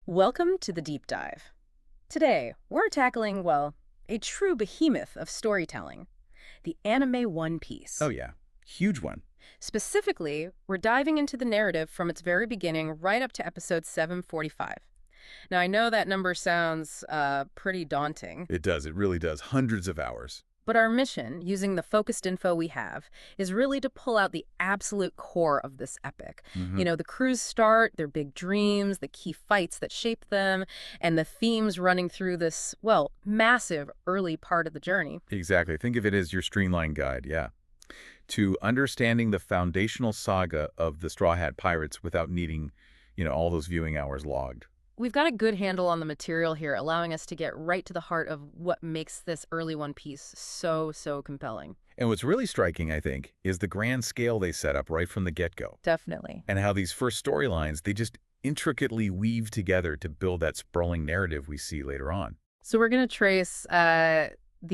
Welcome to the Deep Dive. Today, we're tackling, well, a true behemoth of storytelling, the anime One Oh, Piece. yeah. Huge one. Specifically, we're diving into the narrative from its very beginning right up to episode 745. Now, I know that number sounds pretty daunting, It does. It really does. Hundreds of hours. but our mission, using the focused info we have, is really to pull out the absolute core of this epic. Hmm. The crew's start, their big dreams, the key fights that shape them, and the themes running through this, well, massive early part of the journey. Exactly. Think of it as your streamline guide, yeah. To understanding the foundational saga of the Straw Hat Pirates without needing, all those viewing hours logged. We've got a good handle on the material here, allowing us to get right to the heart of what makes this early One Piece so compelling. And what's really striking, I think, is the grand scale they set up right from the get-go. Definitely. And how these first storylines, they just intricately weave together to build that sprawling narrative we see later on. So we're going to trace the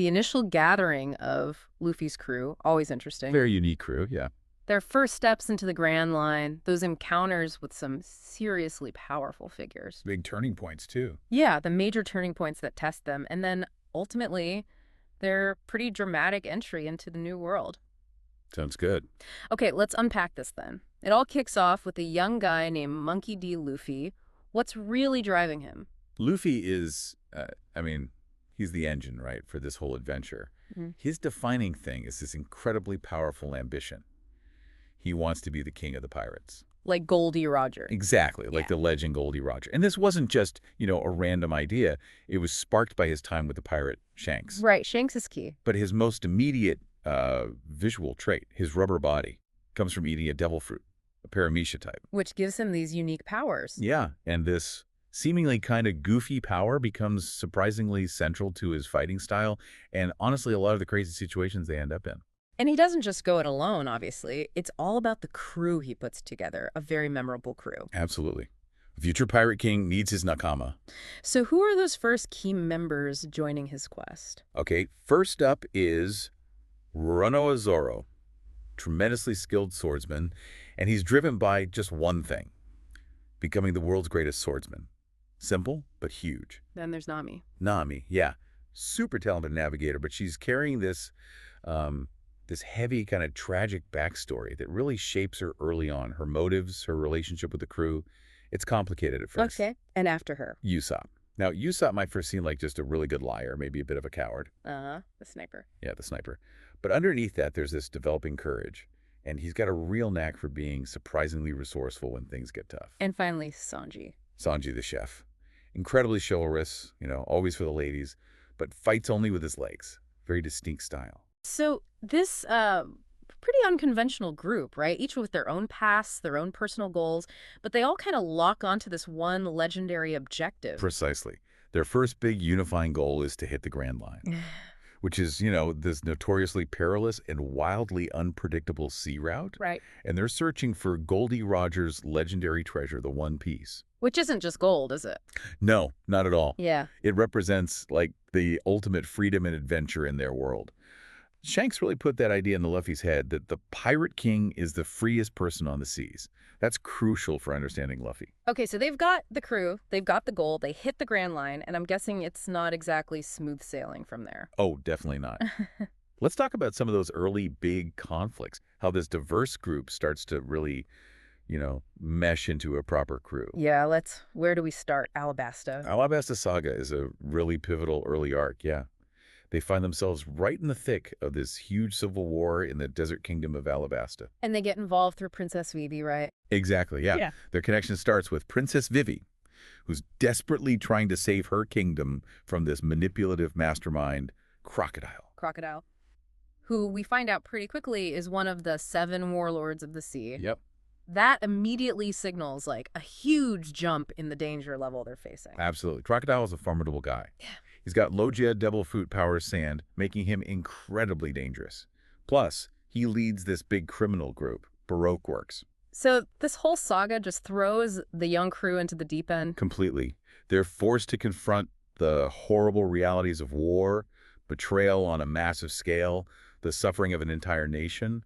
initial gathering of Luffy's crew, always interesting. Very unique crew, yeah. Their first steps into the Grand Line, those encounters with some seriously powerful figures. Big turning points, too. Yeah, the major turning points that test them. And then ultimately, their pretty dramatic entry into the new world. Sounds good. Okay, let's unpack this then. It all kicks off with a young guy named Monkey D. Luffy. What's really driving him? Luffy is, he's the engine, right, for this whole adventure. Mhm. His defining thing is this incredibly powerful ambition. He wants to be the king of the pirates. Like Goldie Roger. Exactly, like Yeah. the legend Goldie Roger. And this wasn't just, a random idea. It was sparked by his time with the pirate Shanks. Right, Shanks is key. But his most immediate visual trait, his rubber body, comes from eating a devil fruit, a paramecia type. Which gives him these unique powers. Yeah, and this seemingly kind of goofy power becomes surprisingly central to his fighting style and honestly a lot of the crazy situations they end up in. And he doesn't just go it alone, obviously. It's all about the crew he puts together, a very memorable crew. Absolutely. A future pirate king needs his nakama. So who are those first key members joining his quest? Okay, first up is Roronoa Zoro, tremendously skilled swordsman, and he's driven by just one thing, becoming the world's greatest swordsman. Simple, but huge. Then there's Nami. Nami, yeah, super talented navigator, but she's carrying this this heavy kind of tragic backstory that really shapes her early on. Her motives, her relationship with the crew. It's complicated at first. Okay. And after her? Usopp. Now, Usopp might first seem like just a really good liar, maybe a bit of a coward. Uh-huh. The sniper. Yeah, the sniper. But underneath that, there's this developing courage. And he's got a real knack for being surprisingly resourceful when things get tough. And finally, Sanji. Sanji the chef. Incredibly chivalrous, always for the ladies, but fights only with his legs. Very distinct style. So this pretty unconventional group, right? Each with their own pasts, their own personal goals, but they all kind of lock onto this one legendary objective. Precisely. Their first big unifying goal is to hit the Grand Line, which is, this notoriously perilous and wildly unpredictable sea route. Right. And they're searching for Goldie Roger's legendary treasure, the One Piece. Which isn't just gold, is it? No, not at all. Yeah. It represents, like, the ultimate freedom and adventure in their world. Shanks really put that idea in the Luffy's head that the Pirate King is the freest person on the seas. That's crucial for understanding Luffy. Okay, so they've got the crew, they've got the goal, they hit the Grand Line, and I'm guessing it's not exactly smooth sailing from there. Oh, definitely not. Let's talk about some of those early big conflicts, how this diverse group starts to really, mesh into a proper crew. Yeah, where do we start? Alabasta. Alabasta Saga is a really pivotal early arc, yeah. They find themselves right in the thick of this huge civil war in the desert kingdom of Alabasta. And they get involved through Princess Vivi, right? Exactly, yeah. Yeah. Their connection starts with Princess Vivi, who's desperately trying to save her kingdom from this manipulative mastermind, Crocodile. Who we find out pretty quickly is one of the 7 warlords of the sea. Yep. That immediately signals like a huge jump in the danger level they're facing. Absolutely. Crocodile is a formidable guy. Yeah. He's got Logia Devil Fruit Power Sand, making him incredibly dangerous. Plus, he leads this big criminal group, Baroque Works. So this whole saga just throws the young crew into the deep end. Completely. They're forced to confront the horrible realities of war, betrayal on a massive scale, the suffering of an entire nation.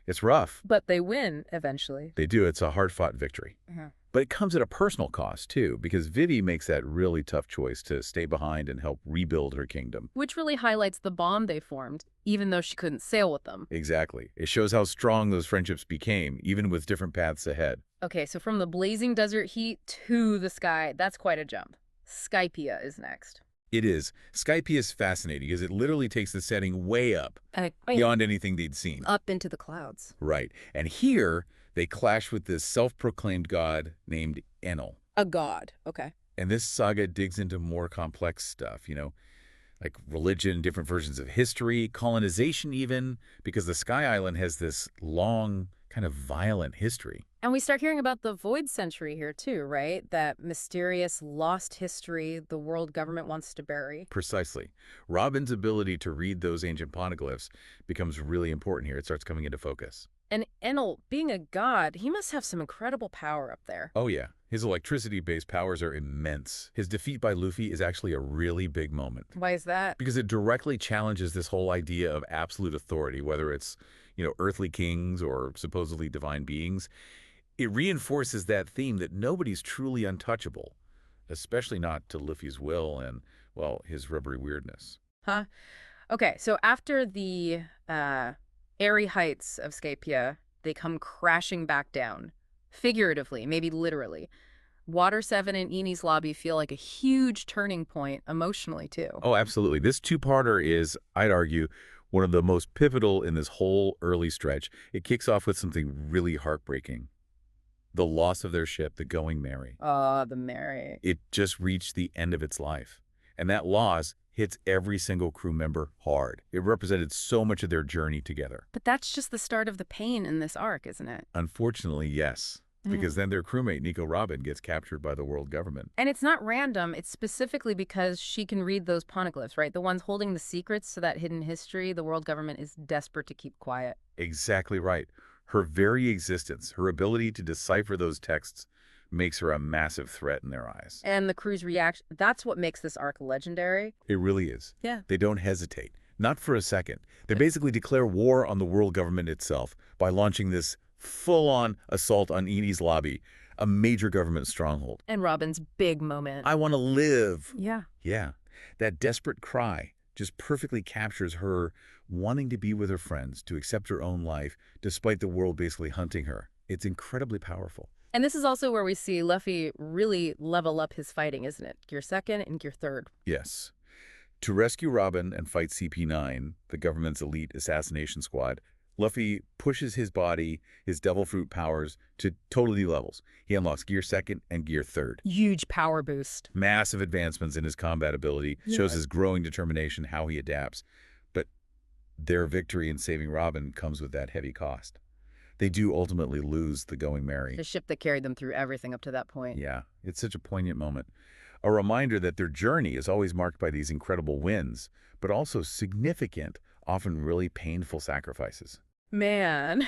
It's rough. But they win eventually. They do. It's a hard-fought victory. Uh-huh. But it comes at a personal cost, too, because Vivi makes that really tough choice to stay behind and help rebuild her kingdom. Which really highlights the bond they formed, even though she couldn't sail with them. Exactly. It shows how strong those friendships became, even with different paths ahead. Okay, so from the blazing desert heat to the sky, that's quite a jump. Skypiea is next. It is. Skypiea is fascinating because it literally takes the setting way up, beyond anything they'd seen. Up into the clouds. Right. And here, they clash with this self-proclaimed god named Enel. A god, okay. And this saga digs into more complex stuff, like religion, different versions of history, colonization even, because the Sky Island has this long, kind of violent history. And we start hearing about the Void Century here too, right? That mysterious lost history the world government wants to bury. Precisely. Robin's ability to read those ancient poneglyphs becomes really important here. It starts coming into focus. And Enel, being a god, he must have some incredible power up there. Oh yeah, his electricity-based powers are immense. His defeat by Luffy is actually a really big moment. Why is that? Because it directly challenges this whole idea of absolute authority, whether it's, earthly kings or supposedly divine beings. It reinforces that theme that nobody's truly untouchable, especially not to Luffy's will and, well, his rubbery weirdness. Huh? Okay, so after the airy heights of Skypiea, they come crashing back down. Figuratively, maybe literally. Water 7 and Eni's lobby feel like a huge turning point emotionally, too. Oh, absolutely. This two-parter is, I'd argue, one of the most pivotal in this whole early stretch. It kicks off with something really heartbreaking. The loss of their ship, the Going Merry. Oh, the Mary. It just reached the end of its life. And that loss hits every single crew member hard. It represented so much of their journey together. But that's just the start of the pain in this arc, isn't it? Unfortunately, yes. Because then their crewmate, Nico Robin, gets captured by the world government. And it's not random. It's specifically because she can read those poneglyphs, right? The ones holding the secrets to that hidden history the world government is desperate to keep quiet. Exactly right. Her very existence, her ability to decipher those texts, makes her a massive threat in their eyes. And the crew's reaction, that's what makes this arc legendary. It really is. Yeah. They don't hesitate. Not for a second. They basically declare war on the world government itself by launching this full-on assault on Eni's lobby, a major government stronghold. And Robin's big moment. I want to live. Yeah. Yeah. That desperate cry just perfectly captures her wanting to be with her friends, to accept her own life, despite the world basically hunting her. It's incredibly powerful. And this is also where we see Luffy really level up his fighting, isn't it? Gear 2nd and Gear 3rd. Yes. To rescue Robin and fight CP9, the government's elite assassination squad, Luffy pushes his body, his devil fruit powers, to total new levels. He unlocks Gear 2nd and Gear 3rd. Huge power boost. Massive advancements in his combat ability, shows his growing determination, how he adapts. But their victory in saving Robin comes with that heavy cost. They do ultimately lose the Going Merry. The ship that carried them through everything up to that point. Yeah, it's such a poignant moment. A reminder that their journey is always marked by these incredible wins, but also significant, often really painful sacrifices. Man.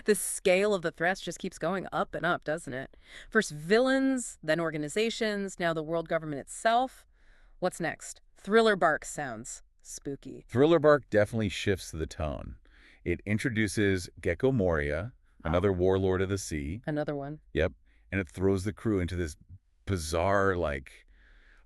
The scale of the threats just keeps going up and up, doesn't it? First villains, then organizations, now the world government itself. What's next? Thriller Bark sounds spooky. Thriller Bark definitely shifts the tone. It introduces Gecko Moria, another warlord of the sea. Another one. Yep. And it throws the crew into this bizarre,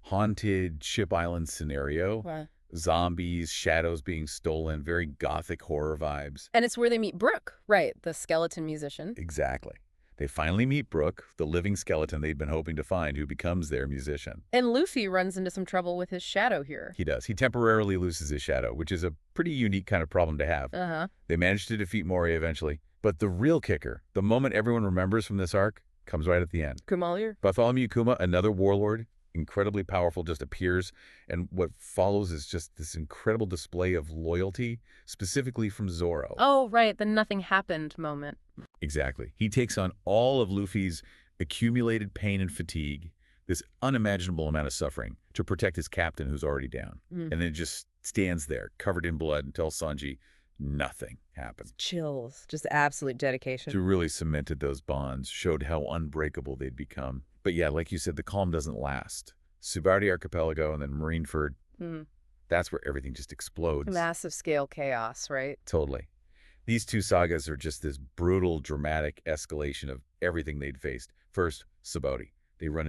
haunted ship island scenario. Wow. Zombies, shadows being stolen, very gothic horror vibes. And it's where they meet Brooke, right, the skeleton musician. Exactly. They finally meet Brooke, the living skeleton they'd been hoping to find, who becomes their musician. And Luffy runs into some trouble with his shadow here. He does. He temporarily loses his shadow, which is a pretty unique kind of problem to have. Uh-huh. They manage to defeat Moria eventually. But the real kicker, the moment everyone remembers from this arc, comes right at the end. Kumalier? Bartholomew Kuma, another warlord, incredibly powerful, just appears, and what follows is just this incredible display of loyalty, specifically from Zoro. Oh, right, the nothing happened moment. Exactly. He takes on all of Luffy's accumulated pain and fatigue, this unimaginable amount of suffering, to protect his captain who's already down. And then just stands there, covered in blood, and tells Sanji nothing happened. Chills. Just absolute dedication. To really cemented those bonds, showed how unbreakable they'd become. But yeah, like you said, the calm doesn't last. Subardi Archipelago and then Marineford, that's where everything just explodes. Massive scale chaos, right? Totally. These two sagas are just this brutal, dramatic escalation of everything they'd faced. First, Sabaody. They run